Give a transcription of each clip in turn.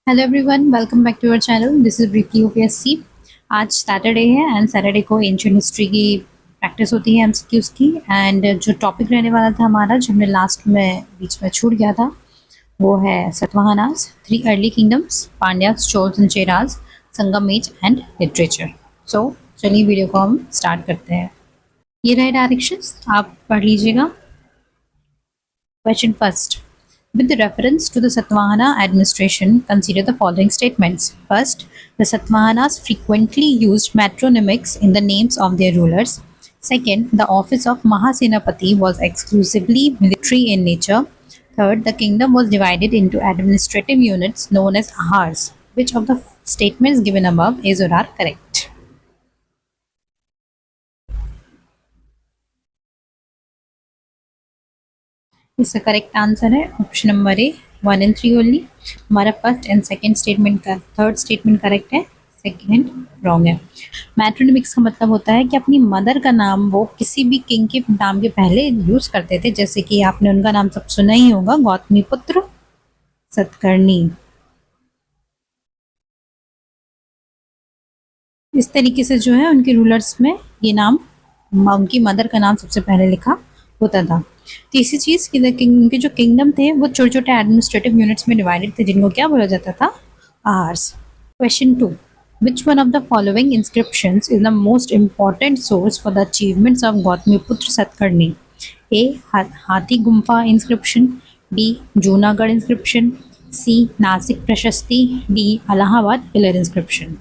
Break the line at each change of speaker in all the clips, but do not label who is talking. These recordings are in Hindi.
Hello everyone, welcome back to our channel. This is briefly UPSC. आज सैटरडे है एंड सैटरडे को एंशिएंट हिस्ट्री की प्रैक्टिस होती है, एमसीक्यूज की। एंड जो टॉपिक रहने वाला था हमारा, जो हमने लास्ट में बीच में छूट गया था, वो है Satavahanas, 3 early kingdoms, Pandyas, Cholas and Cheras, Sangam age and literature. So चलिए वीडियो को हम स्टार्ट करते हैं। ये रहे डायरेक्शंस, आप पढ़ लीजिएगा। Question first. With reference to the Satvahana administration, consider the following statements. First, the Satavahanas frequently used metronymics in the names of their rulers. Second, the office of Mahasenapati was exclusively military in nature. Third, the kingdom was divided into administrative units known as ahars. Which of the statements given above is or are correct? इसका करेक्ट आंसर है option number A, 1 and 3 only. हमारा फर्स्ट एंड सेकंड स्टेटमेंट का थर्ड स्टेटमेंट करेक्ट है, सेकंड रॉन्ग है। मैट्रोनिमिक्स का मतलब होता है कि अपनी मदर का नाम वो किसी भी किंग के नाम के पहले यूज करते थे। जैसे कि आपने उनका नाम सब सुना ही होगा, गौतमीपुत्र सतकर्णी। इस तरीके से जो है उनके रूलर्स में ये नाम, उनकी मदर का नाम सबसे पहले लिखा होता था। तीसरी चीज कि उनके जो किंगडम थे वो छोटे छोटे एडमिनिस्ट्रेटिव यूनिट्स में डिवाइडेड थे, जिनको क्या बोला जाता था, hours. Question 2. Which one of the following inscriptions is the most important source for the achievements of Gautamiputra Satkarni? A. हाथी Gumpha inscription, B. Junagadh inscription, C. Nashik प्रशस्ति, D. Allahabad pillar inscription.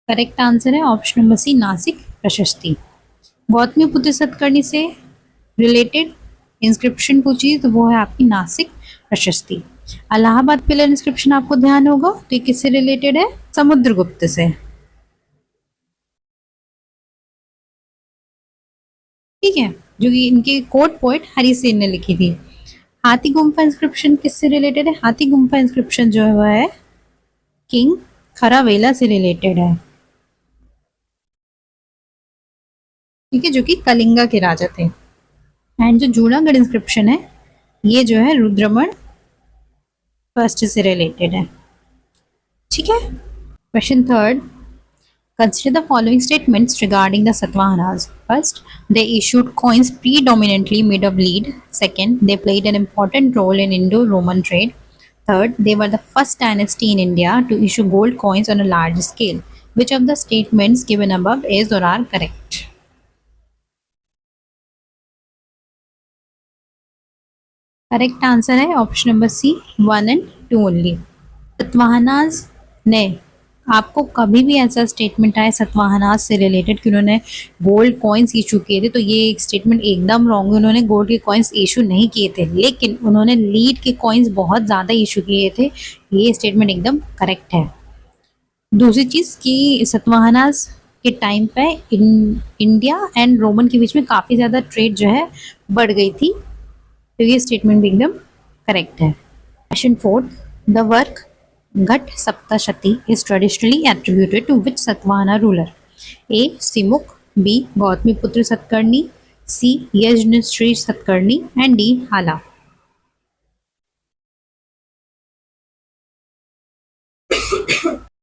Correct answer है ऑप्शन नंबर सी, नासिक प्रशस्ति। गौतमीपुत्र सतकर्णी से रिलेटेड इंस्क्रिप्शन पूछिए तो वो है आपकी नासिक प्रशस्ति। अलाहाबाद पिलर इंस्क्रिप्शन आपको ध्यान होगा तो ये किससे रिलेटेड है, समुद्रगुप्त से। ठीक है, जो कि इनके कोर्ट पोएट हरि सेन ने लिखी थी। हाथी गुम्फा इंस्क्रिप्शन किससे रिलेटेड है, हाथी गुम्फा इंस्क्रिप्शन जो है वह है किंग खरावेला से रिलेटेड है। ठीक है, जो कि कलिंगा के राजा थे। एंड जो जूनागढ़ इंस्क्रिप्शन है ये जो है रुद्रमण फर्स्ट से रिलेटेड है। ठीक है। Question third. Consider the following statements regarding the Satavahanas. First, they issued coins predominantly made of lead. Second, they played an important role in Indo-Roman trade. Third, they were the first dynasty in India to issue gold coins on a large scale. Which of the statements given above is or are correct? Correct answer है option number C, 1 and 2 only. Satavahanas ने, आपको कभी भी ऐसा स्टेटमेंट आए सतवाहनास से रिलेटेड कि उन्होंने गोल्ड कॉइन्स इशू किए थे, तो ये एक स्टेटमेंट एकदम रॉन्ग है। उन्होंने गोल्ड के कॉइन्स इशू नहीं किए थे, लेकिन उन्होंने लीड के कॉइन्स बहुत ज़्यादा इशू किए थे। ये स्टेटमेंट एकदम करेक्ट है। दूसरी चीज़ कि सतवाहनास के टाइम पे इंडिया एंड रोमन के बीच में काफ़ी ज़्यादा ट्रेड जो है बढ़ गई थी, तो ये स्टेटमेंट भी एकदम करेक्ट है। Question 4. The work Gatha Saptashati is traditionally attributed to which Satavahana ruler? A. Simuka, B. Gautamiputra Satakarni, C. Yajnashri Satakarni and D. Hala.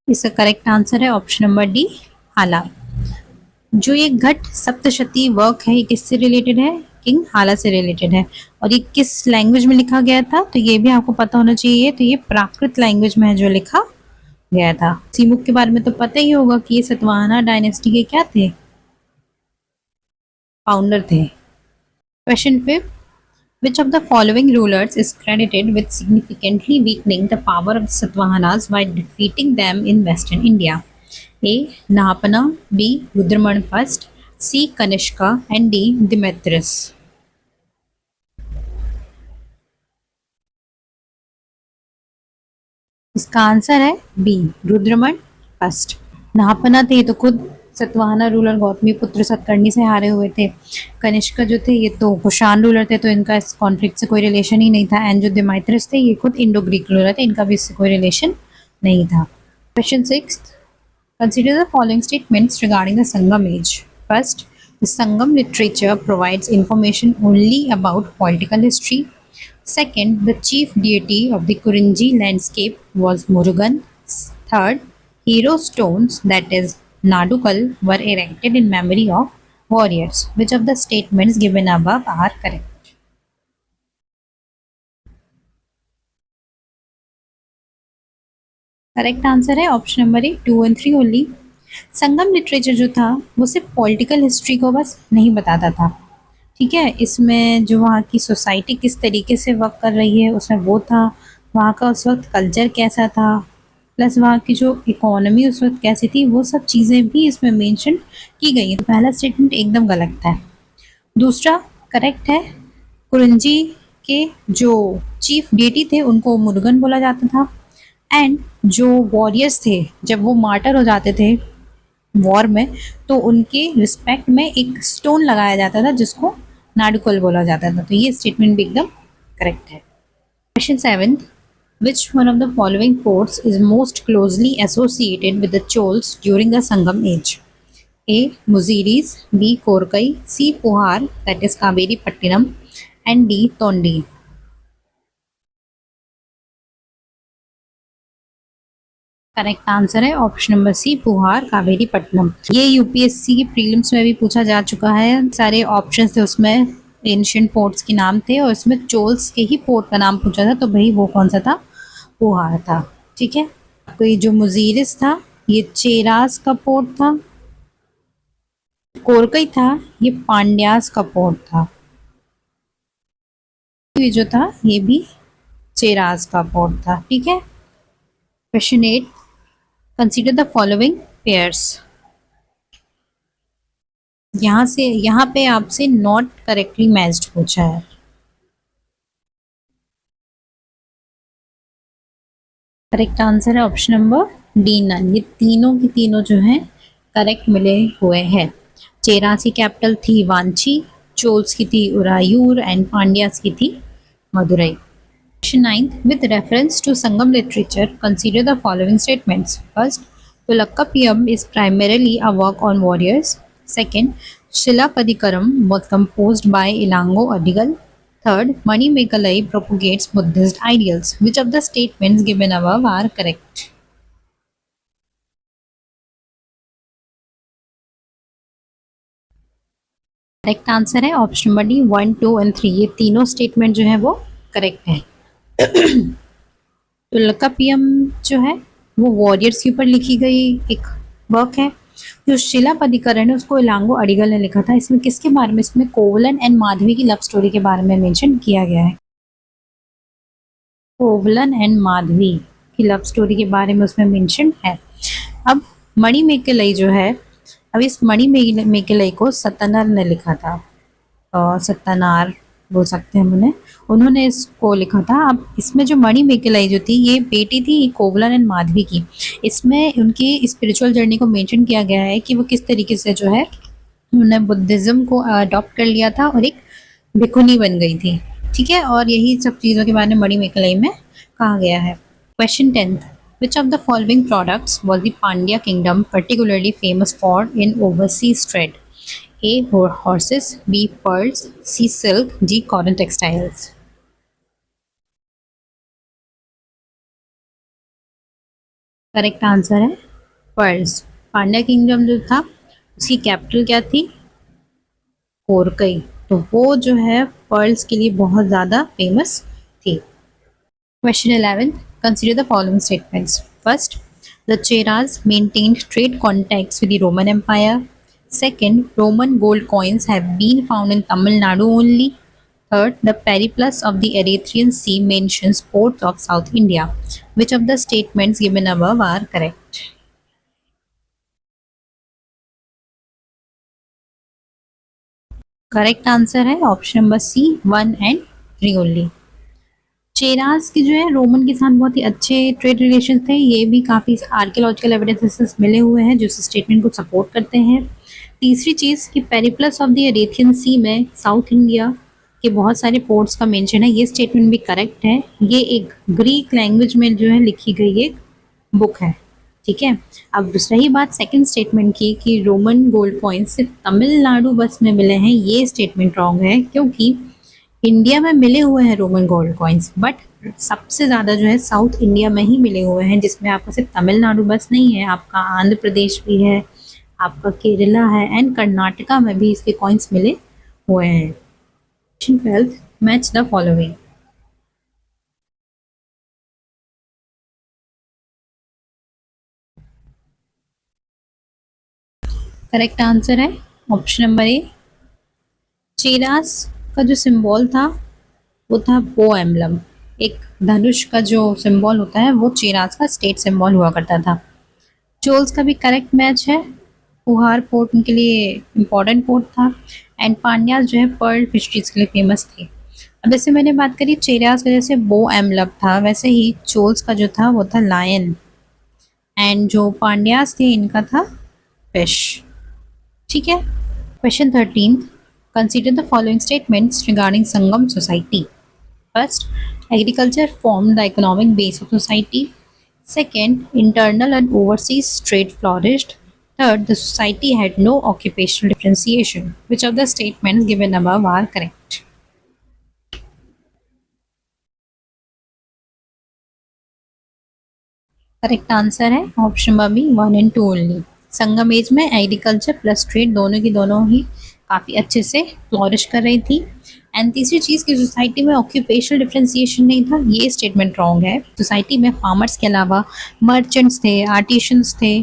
इसका करेक्ट आंसर है ऑप्शन नंबर डी, हाला। जो ये घट सप्तशती वर्क है ये किससे रिलेटेड है, किंग हाला से रिलेटेड है। और ये किस लैंग्वेज में लिखा गया था, तो ये भी आपको पता होना चाहिए। तो ये प्राकृत लैंग्वेज में है जो लिखा गया था। सिमुक के बारे में तो पता ही होगा कि ये सतवाहना डायनेस्टी के क्या थे, फाउंडर थे। Question 5. Which of the following rulers is credited with significantly weakening the power of the Satavahanas by defeating them in Western India? A. Nahapana, B. Rudraman I, C. Kanishka and D. Demetrius. इसका आंसर है बी, रुद्रमण फर्स्ट। नहापना थे तो खुद सतवाहना रूलर गौतमीपुत्र सतकर्णी से हारे हुए थे। कनिष्का जो थे ये तो कुषाण रूलर थे, तो इनका इस कॉन्फ्लिक्ट से कोई रिलेशन ही नहीं था। एंड जो डिमेट्रियस थे ये खुद इंडो ग्रीक रूलर थे, इनका भी इससे कोई रिलेशन नहीं था। Question 6. Consider the following statements regarding the Sangam age. First, The Sangam literature provides information only about political history. Second, the chief deity of the Kurinji landscape was Murugan. Third, hero stones, that is Nadukal, were erected in memory of warriors. Which of the statements given above are correct? Correct answer है ऑप्शन नंबर ए 2 और 3 ओनली। संगम लिटरेचर जो था वो सिर्फ पॉलिटिकल हिस्ट्री को बस नहीं बताता था, ठीक है, इसमें जो वहाँ की सोसाइटी किस तरीके से वर्क कर रही है उसमें वो था, वहाँ का उस वक्त कल्चर कैसा था, प्लस वहाँ की जो इकोनॉमी उस वक्त कैसी थी, वो सब चीज़ें भी इसमें मेंशन की गई हैं। तो पहला स्टेटमेंट एकदम गलत है। दूसरा करेक्ट है, कुरंजी के जो चीफ डेटी थे उनको मुरुगन बोला जाता था, एंड जो वॉरियर्स थे जब वो मार्टर हो जाते थे वॉर में तो उनके रिस्पेक्ट में एक स्टोन लगाया जाता था जिसको नाडुकल बोला जाता था। तो ये स्टेटमेंट भी एकदम करेक्ट है। Question 7, which one of the following ports is most closely associated with the Cholas during the Sangam age? A Muziris, B Korkai, C Puhar that is Kaveri Pattinam, and D Tondi. Correct answer है option number C Puhar Kaveri Pattinam. ये यूपीएससी की प्रीलिम्स में भी पूछा जा चुका है, सारे ऑप्शंस थे उसमें एंशिएंट पोर्ट्स के नाम थे और इसमें चोल्स के ही पोर्ट का नाम पूछा था, तो भाई वो कौन सा था? पुहार था, ठीक है। तो ये जो मुजीरिस था ये चेरास का पोर्ट था, कोरकई था ये पांड्यास का पोर्ट था, ये जो था ये भी चेरास का पोर्ट था, ठीक है। Question 8, consider the following pairs. यहाँ पे आपसे नॉट करेक्टली मैच्ड पूछा है। करेक्ट आंसर है ऑप्शन नंबर डी नन। ये तीनों की तीनों जो हैं करेक्ट मिले हुए हैं। चेरास की कैपिटल थी वांची, चोल्स की थी उरायूर एंड पांड्यास की थी Madurai. Question 9, with reference to Sangam literature, consider the following statements. First, Tulakkapiyam is primarily a work on warriors. Second, Shilapadikaram was composed by Ilango Adigal. Third, Manimekalai propagates Buddhist ideals. Which of the statements given above are correct? Correct answer है ऑप्शन नंबर डी 1, 2 एंड 3। ये तीनों स्टेटमेंट जो है वो करेक्ट है। तुलकापियम जो है वो वॉरियर्स के ऊपर लिखी गई एक वर्क है। जो शिलापदिकरण है उसको इलांगो अडिगल ने लिखा था। इसमें किसके बारे में? इसमें कोवलन एंड माधवी की लव स्टोरी के बारे में मेंशन किया गया है। कोवलन एंड माधवी की लव स्टोरी के बारे में उसमें मेंशन है। अब मणिमेकलई जो है, अब इस मणिमेकलई को सत्तनार ने लिखा था, सत्तनार बोल सकते हैं उन्होंने इसको लिखा था। अब इसमें जो मणिमेकलई जो थी ये बेटी थी कोवलन एंड माधवी की। इसमें उनकी स्पिरिचुअल जर्नी को मेंशन किया गया है कि वो किस तरीके से जो है उन्होंने बुद्धिज्म को अडॉप्ट कर लिया था और एक भिखुनी बन गई थी, ठीक है। और यही सब चीज़ों के बारे में मणिमेकलई में कहा गया है। Question 10, which of the following products was the Pandya kingdom particularly famous for in overseas trade? A. Horses, B. Pearls, C. Silk, D. Cotton textiles. Correct answer है पर्ल्स। पांड्या किंगडम जो था उसकी कैपिटल क्या थी? कोरकई। तो वो जो है पर्ल्स के लिए बहुत ज़्यादा फेमस थी। Question 11, consider the following statements. First, the Cheras maintained trade contacts with the Roman Empire. Second, Roman gold coins have been found in Tamil Nadu only. Third, the periplus of the Erythraean Sea mentions ports of South India. Which of the statements given above are correct? Correct answer है option number C 1 and 3 only. Cheras के जो है रोमन के साथ बहुत ही अच्छे ट्रेड रिलेशन थे। ये भी काफ़ी आर्कियोलॉजिकल एविडेंसेस मिले हुए हैं जो इस स्टेटमेंट को सपोर्ट करते हैं। तीसरी चीज़ कि पेरिप्लस ऑफ द एरेथियन सी में साउथ इंडिया के बहुत सारे पोर्ट्स का मेंशन है, ये स्टेटमेंट भी करेक्ट है। ये एक ग्रीक लैंग्वेज में जो है लिखी गई एक बुक है, ठीक है। अब रही बात सेकंड स्टेटमेंट की कि रोमन गोल्ड कॉइन्स सिर्फ तमिलनाडु बस में मिले हैं, ये स्टेटमेंट रॉन्ग है, क्योंकि इंडिया में मिले हुए हैं रोमन गोल्ड कॉइन्स, बट सबसे ज़्यादा जो है साउथ इंडिया में ही मिले हुए हैं, जिसमें आपका सिर्फ तमिलनाडु बस नहीं है, आपका आंध्र प्रदेश भी है, आपका केरला है एंड कर्नाटका में भी इसके कॉइन्स मिले हुए हैं। 12th, match the following. Correct answer है ऑप्शन नंबर ए। चेरास का जो सिंबल था वो था बो एम्बलम। एक धनुष का जो सिंबल होता है वो चेरास का स्टेट सिंबल हुआ करता था। चोल्स का भी करेक्ट मैच है। पुहार पोर्ट उनके लिए इम्पोर्टेंट पोर्ट था एंड पांड्यास जो है पर्ल फिशरीज के लिए फेमस थे। अब जैसे मैंने बात करी चेरास का जैसे बो एम्बलम था, वैसे ही चोल्स का जो था वो था लायन एंड जो पांड्यास थे इनका था फिश। ठीक है। Question 13, consider the following statements regarding Sangam society. First, agriculture formed the economic base of society. Second, internal and overseas trade flourished. Third, the society had no occupational differentiation. Which of the statements given above are correct? Correct answer है option number B 1 and 2 only. Sangam age में एग्रीकल्चर प्लस ट्रेड दोनों की दोनों ही काफ़ी अच्छे से फ्लॉरिश कर रही थी। एंड तीसरी चीज़ की सोसाइटी में ऑक्यूपेशनल डिफ्रेंसिएशन नहीं था, ये स्टेटमेंट रॉन्ग है। सोसाइटी में फार्मर्स के अलावा मर्चेंट्स थे, आर्टिशंस थे,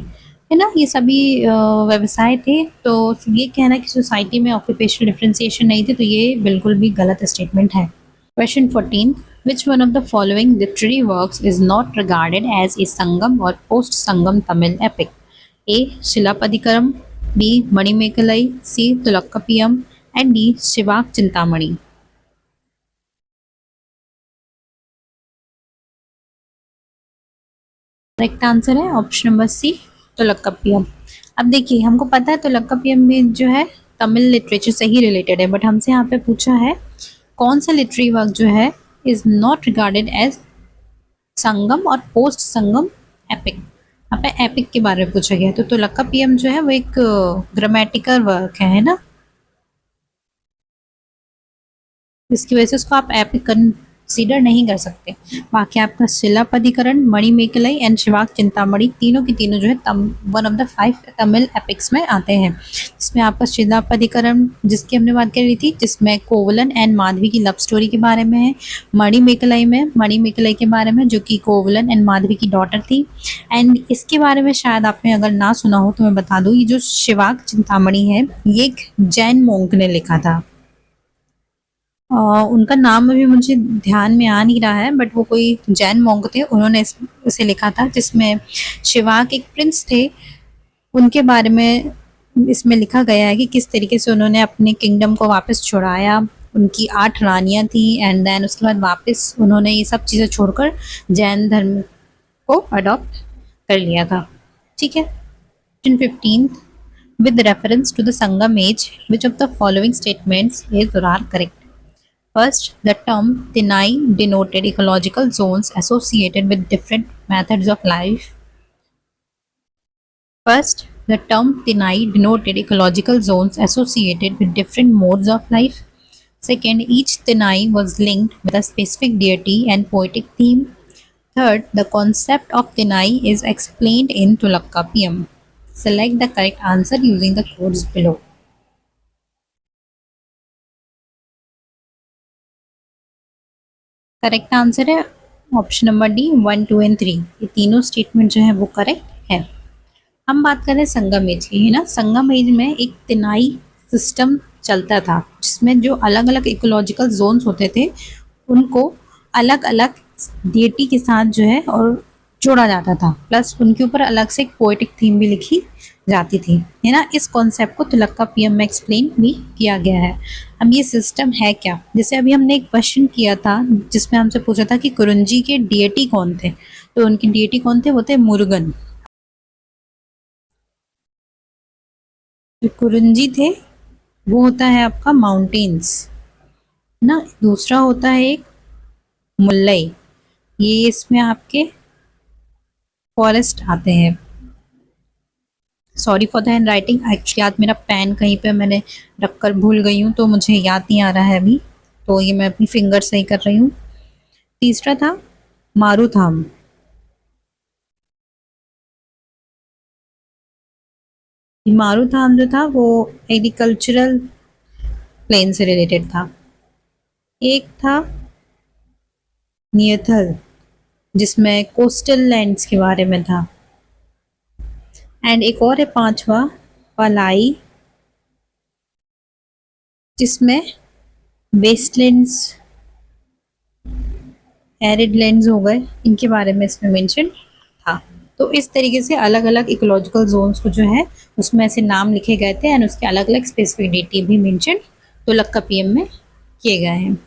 है ना, ये सभी व्यवसाय थे। तो ये कहना कि सोसाइटी में ऑक्यूपेशनल डिफ्रेंसिएशन नहीं थी, तो ये बिल्कुल भी गलत स्टेटमेंट है। Question 14. Which one of the following literary works is not regarded as a Sangam or post-Sangam Tamil epic? A. Shilapadikaram, B. Manimekalai, C. Tulakkapiyam, and D. Shivak Chintamani. Correct answer है ऑप्शन नंबर सी तुलक्कपियम। अब देखिए हमको पता है तुलक्कपियम में जो है तमिल लिटरेचर से ही रिलेटेड है, बट हमसे यहाँ पे पूछा है कौन सा लिटरेरी वर्क जो है इज नॉट रिगार्डेड एज संगम और पोस्ट संगम एपिक। यहाँ पे एपिक के बारे में पूछा गया है, तो तुलक्कपियम जो है वो एक ग्रामेटिकल वर्क है ना, इसकी वजह से उसको आप एपिक कंसीडर नहीं कर सकते। बाकी आपका शिलापधिकरण, मणिमेकलाई एंड शिवाक चिंतामणि तीनों की तीनों जो है one of the 5 Tamil epics में आते हैं। जिसमें आपका शिलापधिकरण जिसकी हमने बात करी थी, जिसमें कोवलन एंड माधवी की लव स्टोरी के बारे में है। मणिमेकलाई के बारे में जो कि कोवलन एंड माधवी की डॉटर थी। एंड इसके बारे में शायद आपने अगर ना सुना हो तो मैं बता दूँ, ये जो शिवाक चिंतामणि है ये एक जैन मोंक ने लिखा था। उनका नाम अभी मुझे ध्यान में आ नहीं रहा है, बट वो कोई जैन मोंक थे, उन्होंने इसे लिखा था, जिसमें शिवाक एक प्रिंस थे, उनके बारे में इसमें लिखा गया है कि किस तरीके से उन्होंने अपने किंगडम को वापस छुड़ाया। उनकी 8 रानियां थी एंड देन उसके बाद वापस उन्होंने ये सब चीज़ें छोड़कर जैन धर्म को अडॉप्ट कर लिया था। ठीक है। 15 with reference to the Sangam age, which of the following statements is or are correct? First, the term Tinai denoted ecological zones associated with different methods of life. First, the term Tinai denoted ecological zones associated with different modes of life. Second, each Tinai was linked with a specific deity and poetic theme. Third, the concept of Tinai is explained in Tulakkapiyam. Select the correct answer using the codes below. Correct answer है ऑप्शन नंबर डी 1, 2 एंड 3। ये तीनों स्टेटमेंट जो है वो करेक्ट है। हम बात करें संगम एज की, है ना। संगम एज में एक तिनाई सिस्टम चलता था, जिसमें जो अलग अलग इकोलॉजिकल जोन्स होते थे उनको अलग अलग डेटी के साथ जो है और जोड़ा जाता था, प्लस उनके ऊपर अलग से एक पोएटिक थीम भी लिखी जाती थी, है ना। इस कॉन्सेप्ट को तुलक्कपियम में एक्सप्लेन भी किया गया है। अब ये सिस्टम है क्या, जैसे अभी हमने एक क्वेश्चन किया था जिसमें हमसे पूछा था कि कुरुंजी के डीएटी कौन थे, तो उनकी डीएटी कौन थे, वो थे मुरुगन। जो कुरुंजी थे वो होता है आपका माउंटेन्स ना, दूसरा होता है एक मुल्लई, ये इसमें आपके फॉरेस्ट आते हैं। Sorry for the hand writing, actually आज मेरा पेन कहीं पे मैंने रख कर भूल गई हूँ, तो मुझे याद नहीं आ रहा है अभी, तो ये मैं अपनी फिंगर सही कर रही हूँ। तीसरा था मारूथाम। मारूथाम जो था वो एग्रीकल्चरल प्लेन से रिलेटेड था। एक था नियथल, जिसमें कोस्टल लैंड्स के बारे में था। एंड एक और है पांचवा, पलाई, जिसमें वेस्टलैंड्स, एरिड लैंड्स हो गए, इनके बारे में इसमें मेंशन था। तो इस तरीके से अलग अलग इकोलॉजिकल जोन्स को जो है उसमें ऐसे नाम लिखे गए थे एंड उसके अलग अलग स्पेसिफिक डेटे भी मेंशन तुगलक का पीएम में किए गए हैं।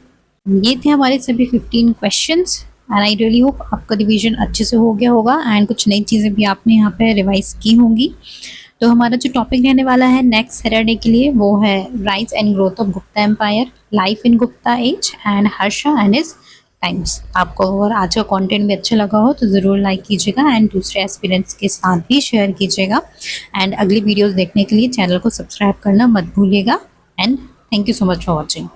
ये थे हमारे सभी 15 questions and I really hope आपका रिवीजन अच्छे से हो गया होगा एंड कुछ नई चीज़ें भी आपने यहाँ पे रिवाइज की होंगी। तो हमारा जो टॉपिक रहने वाला है नेक्स्ट सैटरडे के लिए वो है rise and growth of Gupta empire, life in Gupta age and Harsha and his times. आपको अगर आज का कंटेंट भी अच्छा लगा हो तो ज़रूर लाइक कीजिएगा एंड दूसरे एस्पिरेंट्स के साथ भी शेयर कीजिएगा एंड अगली वीडियोस देखने के लिए चैनल को सब्सक्राइब करना मत भूलिएगा and thank you so much for watching.